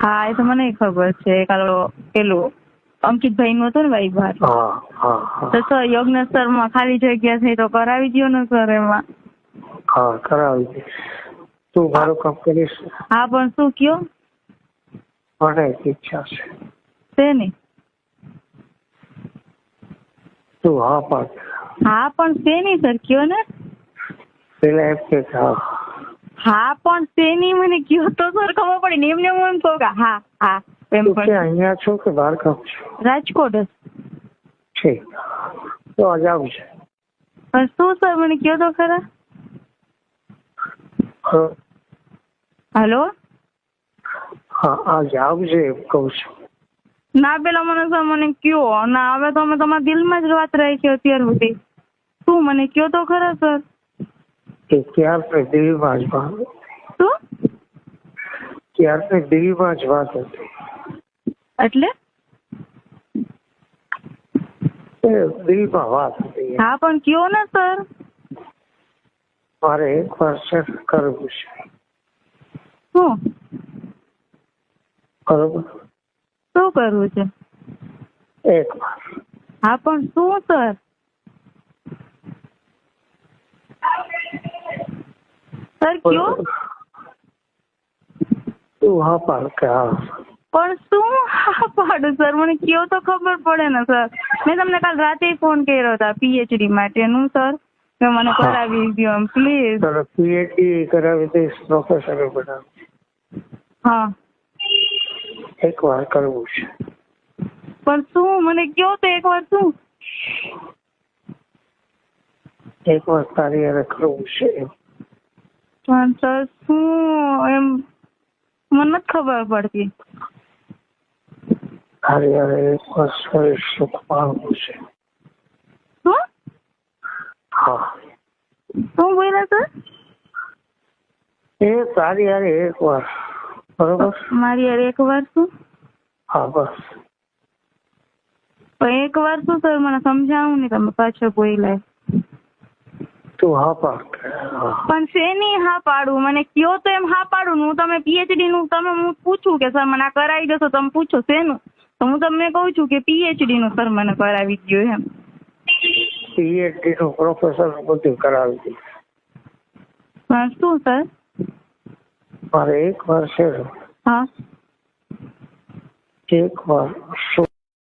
હા એ તો મને ખબર છે. કાલો પેલું અંકિતભાઈ નું હતું ને ભાઈ બાર. તો સર યોગનેશ્વર માં ખાલી જગ્યા થઈ તો કરાવી દો ને સર એમાં. હા કરાવી દે. તું મારું કામ કરીશ? હા પણ શું કયો? મને ઈચ્છા છે. શેની? તું હા પાડ. હા પણ શેની સર કયો ને? પેલા એમ કે હા. હા પણ શેની મને કયો તો સર ખબર પડી ને. એમને હું એમ કહું કે હા હા એમ તું પણ. કે અહીંયા છો કે બહાર ગામ છો? રાજકોટ જ. ઠીક તો આજ આવશે. પણ શું સર મને કયો તો ખરા. હેલો. હા આજે આવજે એમ કઉ છું. ના પેલા મને સર મને કયો ના. હવે તો અમે તમારા દિલમાં જ વાત રાખી અત્યાર સુધી. શું મને કયો તો ખરા સર. કે ક્યારથી દિલ્હીમાં જ વાત હતી. શું? ક્યારથી દિલ્હીમાં જ વાત હતી. એટલે? દિલમાં વાત હતી. હા પણ કયો ને સર. મારે એક વાર સેટ કરવું છે. શું? બરોબર. શું કરવું છે? એક વાર. હા પણ શું સર? સર કયો. તું હા પાડ કે હા. પણ શું હા પાડું સર મને કયો તો ખબર પડે ને સર. મેં તમને કાલ રાતે ફોન કર્યો હતા પીએચડી માટેનું સર. કે મને કરાવી દો એમ પ્લીઝ. તારે પીએચડી કરાવી દઈશ, પ્રોફેસર બનાવી. હા એક વાર કરવું છે. પણ શું મને કયો તો એક વાર. શું? એક વાર તારી હારે કરવું છે. પણ સર શું એમ મને નથી ખબર પડતી. તારી હારે એક વાર શરીર સુખ પામવું છે. શું? હા. શું બોલ્યા સર? એ તારી હારે એક વાર. બરોબર. મારી યાર એક વાર શું? હા બસ. પણ એક વાર શું સર મને સમજાવું ને તમે પાછો બોલ્યા. તું હા પાડ. પણ શેની હા પાડું મને કયો તો એમ હા પાડું. હું તમે પીએચડી નું તમે હું પૂછું કે સર મને આ કરાવી દેશો તમે પૂછો શેનું. તો હું તમને કહું છું કે પીએચડી નું સર મને કરાવી દો એમ. પીએચડી નું પ્રોફેસર બધું કરાવી દે. પણ શું સર? મારે એક વાર છે. હા એક વાર શું